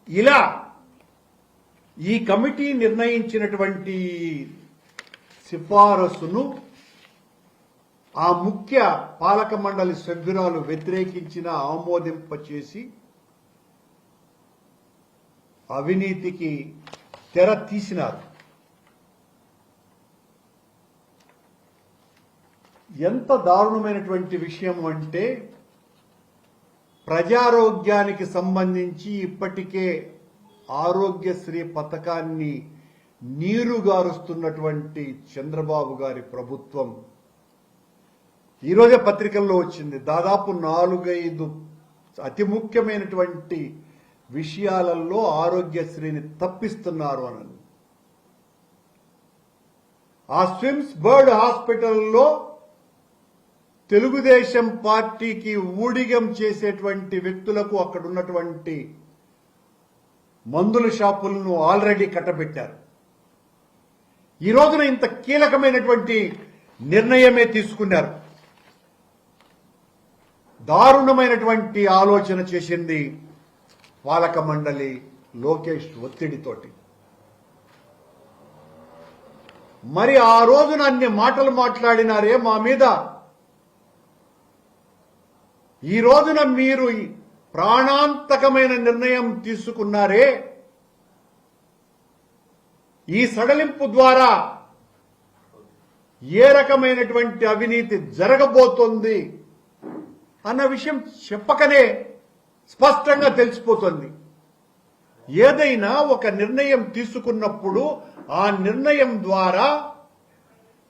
ఇలా ఈ కమిటీ నిర్ణయించినటువంటి సిఫారసును ఆ ముఖ్య పాలక మండలి సభ్యురాలు వ్యతిరేకించిన ఆమోదింపచేసి అవినీతికి తెర తీసినారు. ఎంత దారుణమైనటువంటి విషయం అంటే ప్రజారోగ్యానికి సంబంధించి ఇప్పటికే ఆరోగ్యశ్రీ పథకాన్ని నీరుగారుస్తున్నటువంటి చంద్రబాబు గారి ప్రభుత్వం ఈరోజే పత్రికల్లో వచ్చింది. దాదాపు 4-5 అతి ముఖ్యమైనటువంటి విషయాలలో ఆరోగ్యశ్రీని తప్పిస్తున్నారు అని. ఆ స్విమ్స్ బర్డ్ హాస్పిటల్లో తెలుగుదేశం పార్టీకి ఊడిగం చేసేటువంటి వ్యక్తులకు అక్కడ ఉన్నటువంటి మందుల షాపులను ఆల్రెడీ కట్టబెట్టారు. ఈ రోజున ఇంత కీలకమైనటువంటి నిర్ణయమే తీసుకున్నారు. దారుణమైనటువంటి ఆలోచన చేసింది పాలక మండలి లోకేష్ ఒత్తిడితోటి. మరి ఆ రోజున అన్ని మాటలు మాట్లాడినారే మా మీద, ఈ రోజున మీరు ప్రాణాంతకమైన నిర్ణయం తీసుకున్నారే, ఈ సడలింపు ద్వారా ఏ రకమైనటువంటి అవినీతి జరగబోతోంది అన్న విషయం చెప్పకనే స్పష్టంగా తెలిసిపోతుంది. ఏదైనా ఒక నిర్ణయం తీసుకున్నప్పుడు ఆ నిర్ణయం ద్వారా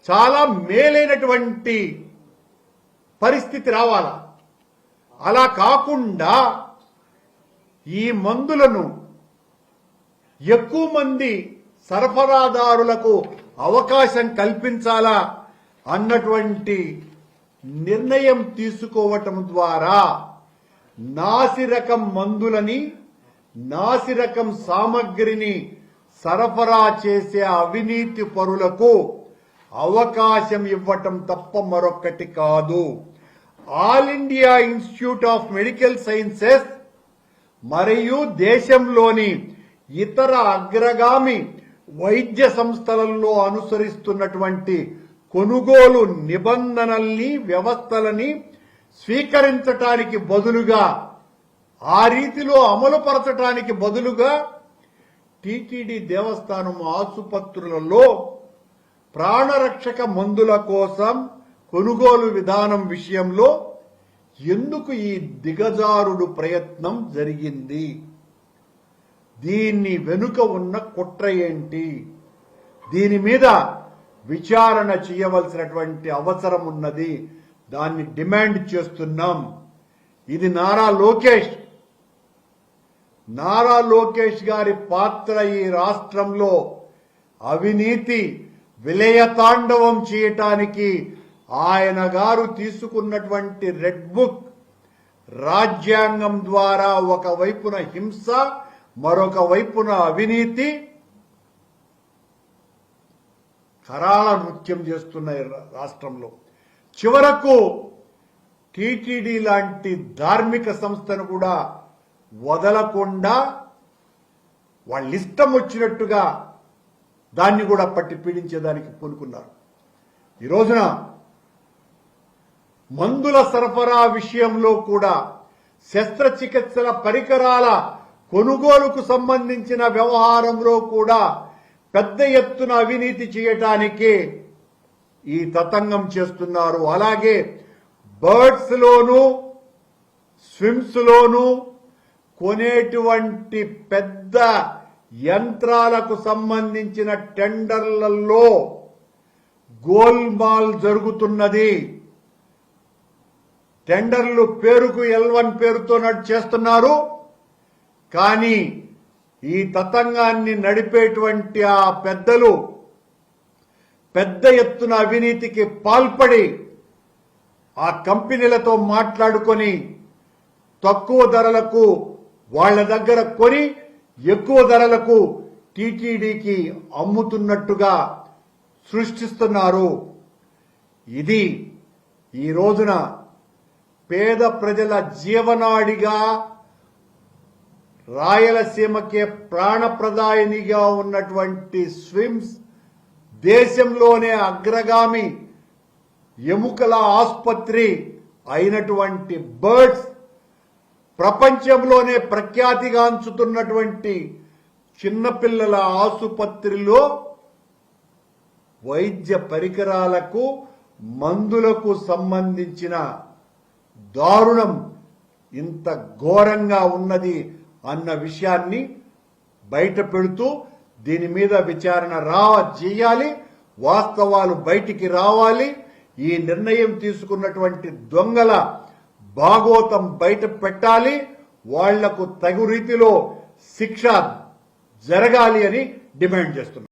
చాలా మేలైనటువంటి పరిస్థితి రావాలా. అలా కాకుండా ఈ మందులను ఎక్కువ మంది సరఫరాదారులకు అవకాశం కల్పించాలా అన్నటువంటి నిర్ణయం తీసుకోవటం ద్వారా నాసిరకం మందులని, నాసిరకం సామగ్రిని సరఫరా చేసే అవినీతి పరులకు అవకాశం ఇవ్వటం తప్ప మరొకటి కాదు. All India institute of medical sciences మరియు దేశంలోని ఇతర అగ్రగామి వైద్య సంస్థలలో అనుసరిస్తున్నటువంటి కొనుగోలు నిబంధనల్ని, వ్యవస్థలని స్వీకరించటానికి బదులుగా, ఆ రీతిలో అమలుపరచటానికి బదులుగా టీటీడీ దేవస్థానం ఆసుపత్రులలో ప్రాణరక్షక మందుల కోసం కొనుగోలు విధానం విషయంలో ఎందుకు ఈ దిగజారుడు ప్రయత్నం జరిగింది? దీన్ని వెనుక ఉన్న కుట్ర ఏంటి? దీని మీద విచారణ చేయవలసినటువంటి అవసరం ఉన్నది. దాన్ని డిమాండ్ చేస్తున్నాం. ఇది నారా లోకేష్ గారి పాత్ర ఈ రాష్ట్రంలో అవినీతి విలయతాండవం చేయటానికి ఆయన గారు తీసుకున్నటువంటి రెడ్ బుక్ రాజ్యాంగం ద్వారా ఒకవైపున హింస, మరొక వైపున అవినీతి కరాళ నృత్యం చేస్తున్నాయి రాష్ట్రంలో. చివరకు టీటీడీ లాంటి ధార్మిక సంస్థను కూడా వదలకుండా వాళ్ళిష్టం వచ్చినట్టుగా దాన్ని కూడా పట్టి పీడించేదానికి పూనుకున్నారు. ఈ రోజున మందుల సరఫరా విషయంలో కూడా, శస్త్రచికిత్సల పరికరాల కొనుగోలుకు సంబంధించిన వ్యవహారంలో కూడా పెద్ద ఎత్తున అవినీతి చేయటానికి ఈ తతంగం చేస్తున్నారు. అలాగే బర్డ్స్ లోను, స్విమ్స్ లోను కొనేటువంటి పెద్ద యంత్రాలకు సంబంధించిన టెండర్లలో గోల్మాల్ జరుగుతున్నది. టెండర్లు పేరుకు L1 పేరుతో చేస్తున్నారు. కానీ ఈ తతంగాన్ని నడిపేటువంటి ఆ పెద్దలు పెద్ద ఎత్తున అవినీతికి పాల్పడి ఆ కంపెనీలతో మాట్లాడుకొని తక్కువ ధరలకు వాళ్ళ దగ్గర కొని ఎక్కువ ధరలకు టీటీడీకి అమ్ముతున్నట్టుగా సృష్టిస్తున్నారు. ఇది ఈ రోజున పేద ప్రజల జీవనాడిగా రాయలసీమకే ప్రాణప్రదాయనిగా ఉన్నటువంటి స్విమ్స్, దేశంలోనే అగ్రగామి ఎముకల ఆసుపత్రి అయినటువంటి బర్డ్స్, ప్రపంచంలోనే ప్రఖ్యాతిగాంచుతున్నటువంటి చిన్నపిల్లల ఆసుపత్రిలో వైద్య పరికరాలకు, మందులకు సంబంధించిన దారుణం ఇంత ఘోరంగా ఉన్నది అన్న విషయాన్ని బయట పెడుతూ దీని మీద విచారణ చేయాలి, వాస్తవాలు బయటికి రావాలి. ఈ నిర్ణయం తీసుకున్నటువంటి దొంగల భాగోతం బయట పెట్టాలి, వాళ్లకు తగు రీతిలో శిక్ష జరగాలి అని డిమాండ్ చేస్తున్నారు.